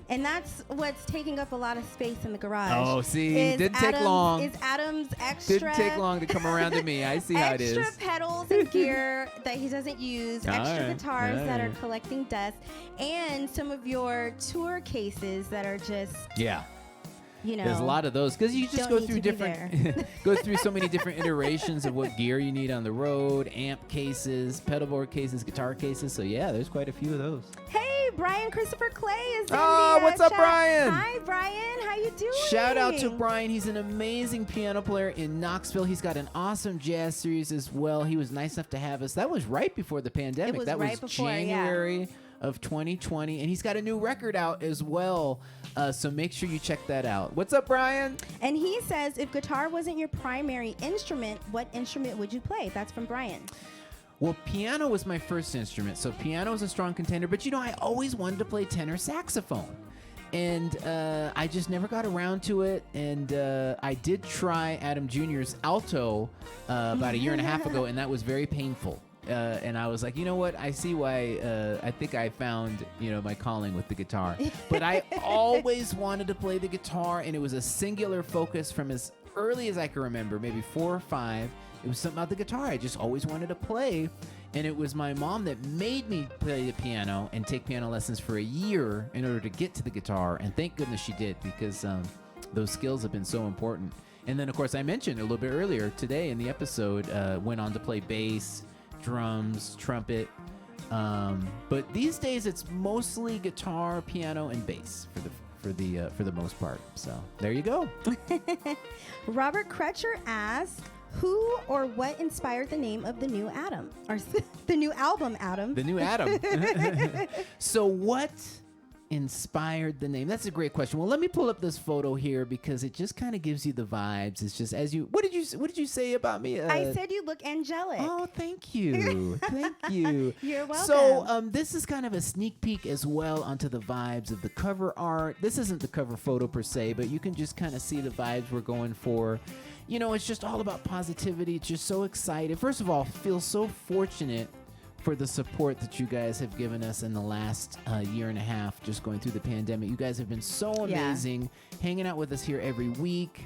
And that's what's taking up a lot of space in the garage. Oh, see, didn't take long. Is Adam's extra. Didn't take long to come around to me. I see how it is. Extra pedals and gear that he doesn't use, extra right, guitars all that are right. collecting dust, and some of your tour cases that are just, Yeah. There's a lot of those because you just don't go need through to be different, go through so many different iterations of what gear you need on the road, amp cases, pedal board cases, guitar cases. So yeah, there's quite a few of those. Hey, Brian Christopher Clay is in Oh, the what's up, chat. Brian? Hi, Brian. How you doing? Shout out to Brian. He's an amazing piano player in Knoxville. He's got an awesome jazz series as well. He was nice enough to have us. That was right before the pandemic. It was that right was before, January of 2020. And he's got a new record out as well. So make sure you check that out. What's up, Brian? And he says, if guitar wasn't your primary instrument, what instrument would you play? That's from Brian. Well, piano was my first instrument, so piano is a strong contender. But, I always wanted to play tenor saxophone. And I just never got around to it. And I did try Adam Jr.'s alto about a year and a half ago, and that was very painful. And I was like, you know what? I see why I think I found, my calling with the guitar. But I always wanted to play the guitar, and it was a singular focus from as early as I can remember, maybe 4 or 5. It was something about the guitar I just always wanted to play. And it was my mom that made me play the piano and take piano lessons for a year in order to get to the guitar. And thank goodness she did, because those skills have been so important. And then, of course, I mentioned a little bit earlier today in the episode, went on to play bass, drums, trumpet. But these days it's mostly guitar, piano, and bass for the most part. So there you go. Robert Crutcher asks, who or what inspired the name of the new Adam? Or the new album, Adam? The new Adam. So what inspired the name? That's a great question. Well, let me pull up this photo here because it just kind of gives you the vibes. It's just what did you say about me? I said you look angelic. Oh, thank you. Thank you. You're welcome. So this is kind of a sneak peek as well onto the vibes of the cover art. This isn't the cover photo per se, but you can just kind of see the vibes we're going for. It's just all about positivity. It's just so excited. First of all, feel so fortunate for the support that you guys have given us in the last year and a half, just going through the pandemic. You guys have been so amazing, hanging out with us here every week,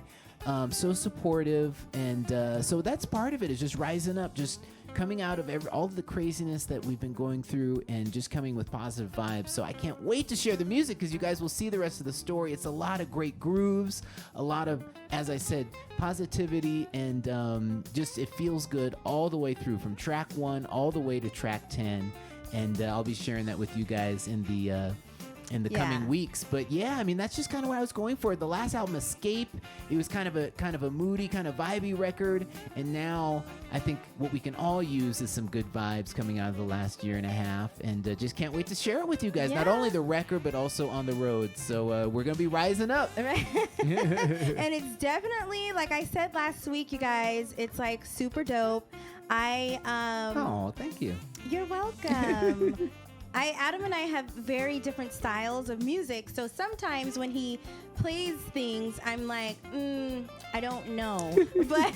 so supportive. And so that's part of it, is just rising up, just coming out of all of the craziness that we've been going through and just coming with positive vibes. So I can't wait to share the music because you guys will see the rest of the story. It's a lot of great grooves, a lot of, as I said, positivity, and just it feels good all the way through from track 1 all the way to track 10. And I'll be sharing that with you guys in the coming weeks. But yeah, I mean, that's just kind of what I was going for. The last album, Escape, it was kind of a moody, kind of vibey record. And now I think what we can all use is some good vibes coming out of the last year and a half. And just can't wait to share it with you guys. Not only the record, but also on the road. So we're going to be rising up. Right. And it's definitely, like I said last week, you guys, it's like super dope. Oh, thank you. You're welcome. Adam and I have very different styles of music, so sometimes when he plays things, I'm like, I don't know. but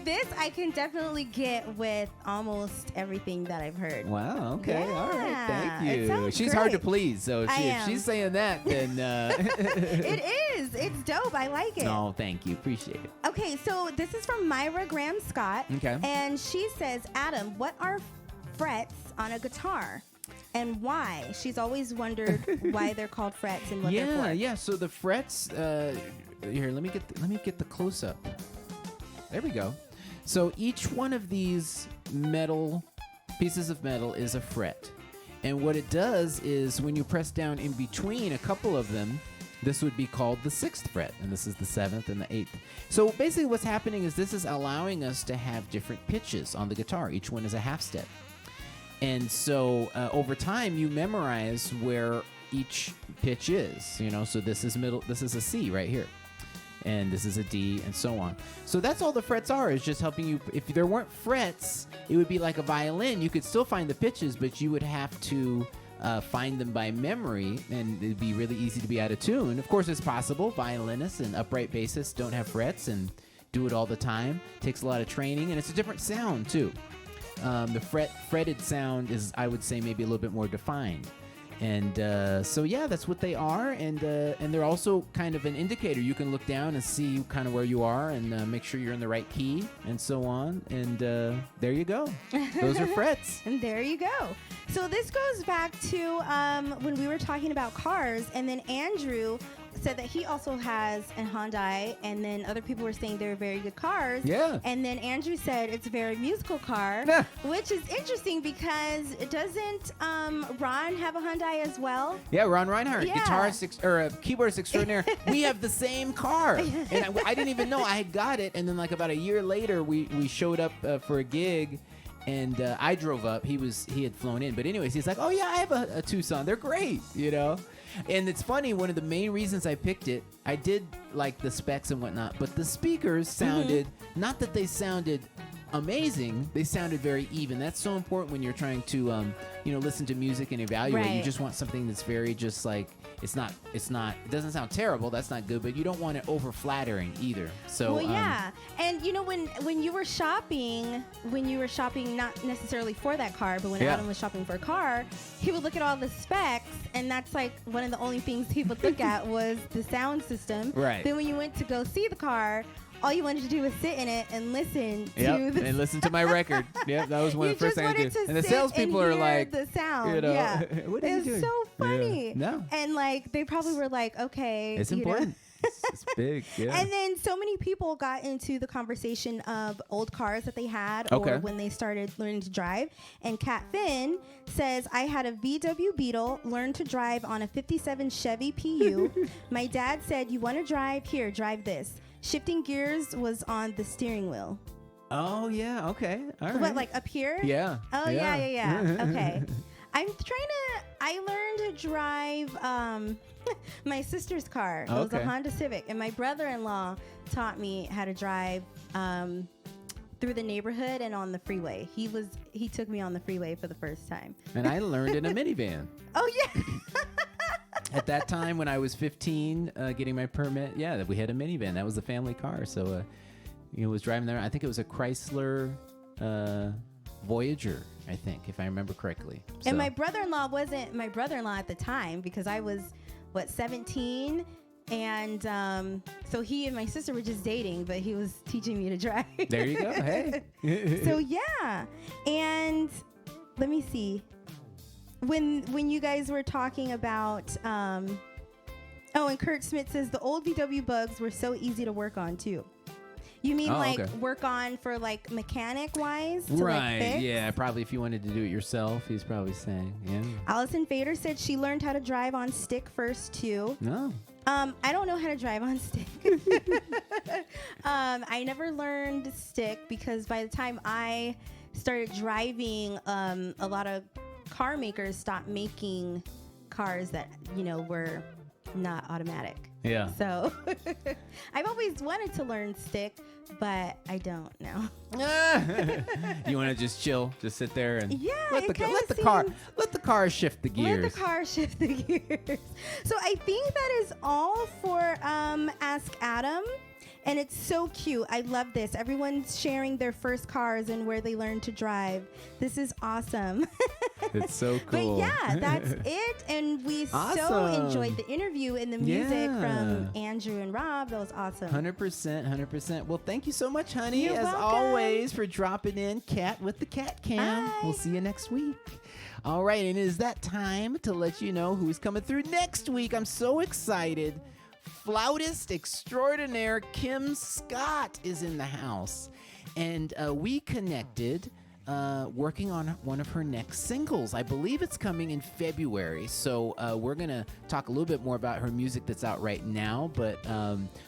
this I can definitely get with almost everything that I've heard. Wow, okay, Yeah, all right, thank it you. sounds She's hard to great. please, so if she's saying that, then... It is. It's dope. I like it. Oh, thank you. Appreciate it. Okay, so this is from Myra Graham Scott. Okay. And she says, Adam, what are frets on a guitar? And why? She's always wondered why they're called frets and what they're for. Yeah. So the frets. Here, let me get the close up. There we go. So each one of these pieces of metal is a fret, and what it does is when you press down in between a couple of them, this would be called the 6th fret, and this is the 7th and the 8th. So basically, what's happening is this is allowing us to have different pitches on the guitar. Each one is a half step. And so over time, you memorize where each pitch is, so this is a C right here. And this is a D, and so on. So that's all the frets are, is just helping you. If there weren't frets, it would be like a violin. You could still find the pitches, but you would have to find them by memory, and it'd be really easy to be out of tune. Of course, it's possible. Violinists and upright bassists don't have frets and do it all the time. It takes a lot of training, and it's a different sound, too. The fretted sound is, I would say, maybe a little bit more defined. And so, yeah, that's what they are. And they're also kind of an indicator. You can look down and see kind of where you are and make sure you're in the right key and so on. And there you go. Those are frets. And there you go. So this goes back to when we were talking about cars, and then Andrew said that he also has a Hyundai, and then other people were saying they're very good cars. Yeah. And then Andrew said it's a very musical car, Yeah. which is interesting because doesn't Ron have a Hyundai as well? Yeah, Ron Reinhardt, Yeah. guitarist keyboardist extraordinaire. We have the same car, and I didn't even know I had got it. And then, like about a year later, we showed up for a gig, and I drove up. He had flown in, but anyways, he's like, "Oh yeah, I have a Tucson. They're great, And it's funny. One of the main reasons I picked it, I did like the specs and whatnot, but the speakers sounded not that they sounded amazing, they sounded very even. That's so important when you're trying to listen to music and evaluate. You Right. just want something that's very just like it doesn't sound terrible, that's not good, but you don't want it over flattering either. So Well, yeah. And when you were shopping not necessarily for that car, but when Yeah. Adam was shopping for a car, he would look at all the specs, and that's like one of the only things he would look at was the sound system. Right. Then when you went to go see the car, all you wanted to do was sit in it and listen to the and listen to my record. Yep, that was one you of the first just things I wanted did. to And the sit salespeople and are hear like, the sound. you know, Yeah. what are you It's doing? so funny. Yeah. No. And like they probably were like, okay, It's you know. important. It's big. Yeah. And then so many people got into the conversation of old cars that they had Okay. or when they started learning to drive. And Kat Finn says, I had a VW Beetle, learned to drive on a 57 Chevy PU. My dad said, you want to drive? Here, drive this. Shifting gears was on the steering wheel. Oh yeah. Okay. All right. What, like up here? Yeah. Oh, yeah. Okay. I learned to drive my sister's car. It was a Okay. Honda Civic. And my brother-in-law taught me how to drive through the neighborhood and on the freeway. He took me on the freeway for the first time. And I learned in a minivan. Oh, yeah. At that time, when I was 15, getting my permit, yeah, we had a minivan. That was the family car. So, was driving there. I think it was a Chrysler Voyager, I think, if I remember correctly. And my brother-in-law wasn't my brother-in-law at the time because I was, 17? And so he and my sister were just dating, but he was teaching me to drive. There you go. Hey. So yeah, and let me see. When you guys were talking about, and Kurt Smith says the old VW Bugs were so easy to work on too. You mean work on for like mechanic wise? Right. Like yeah. Probably if you wanted to do it yourself, he's probably saying. Yeah. Allison Fader said she learned how to drive on stick first too. No. I don't know how to drive on stick. I never learned stick because by the time I started driving, a lot of car makers stopped making cars that, were not automatic. Yeah. So I've always wanted to learn stick, but I don't know. You want to just chill, just sit there and let the car shift the gears. Let the car shift the gears. So I think that is all for Ask Adam. And it's so cute. I love this. Everyone's sharing their first cars and where they learned to drive. This is awesome. It's so cool. But yeah, that's it. And we so enjoyed the interview and the music from Andrew and Rob. That was awesome. 100%. Well, thank you so much, honey, You're as welcome. always, for dropping in Cat with the Cat Cam. Bye. We'll see you next week. All right, and it is that time to let you know who's coming through next week. I'm so excited. Flautist extraordinaire Kim Scott is in the house, and we connected working on one of her next singles. I believe it's coming in February, so we're going to talk a little bit more about her music that's out right now, but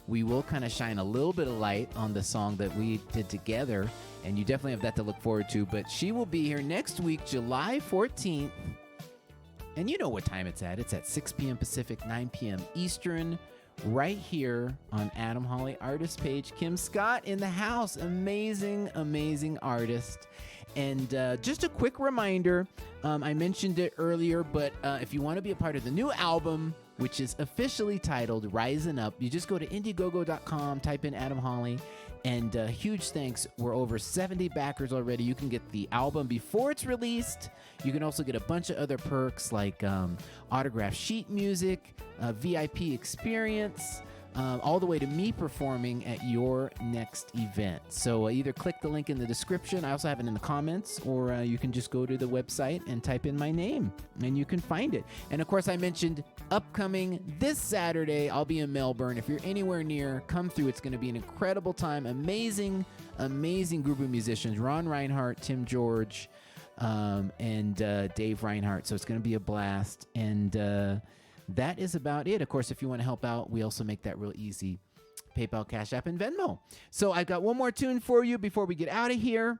we will kind of shine a little bit of light on the song that we did together, and you definitely have that to look forward to. But she will be here next week, July 14th, and you know what time it's at. It's at 6 p.m. Pacific, 9 p.m. Eastern, right here on Adam Holly Artist page. Kim Scott in the house. Amazing artist. And just a quick reminder, I mentioned it earlier, but if you want to be a part of the new album, which is officially titled Rising Up, you just go to Indiegogo.com, type in Adam Holly, and huge thanks. We're over 70 backers already. You can get the album before it's released. You can also get a bunch of other perks like autograph sheet music, VIP experience, all the way to me performing at your next event. So either click the link in the description, I also have it in the comments, or you can just go to the website and type in my name and you can find it. And of course, I mentioned upcoming this Saturday, I'll be in Melbourne. If you're anywhere near, come through. It's going to be an incredible time. Amazing group of musicians. Ron Reinhardt, Tim George, and Dave Reinhardt. So it's going to be a blast. And that is about it. Of course, if you want to help out, we also make that real easy. PayPal, Cash App, and Venmo. So I've got one more tune for you before we get out of here.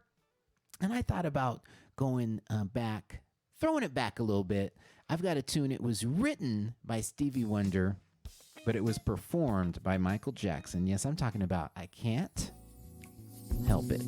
And I thought about going back, throwing it back a little bit. I've got a tune. It was written by Stevie Wonder, but it was performed by Michael Jackson. Yes, I'm talking about I Can't Help It.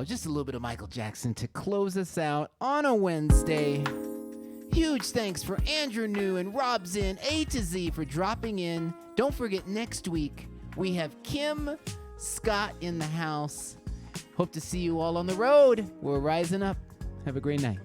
just a little bit of Michael Jackson to close us out on a Wednesday. Huge thanks for Andrew Neu and Rob Zinn, A to Z, for dropping in. Don't forget, next week we have Kim Scott in the house. Hope to see you all on the road. We're rising up. Have a great night.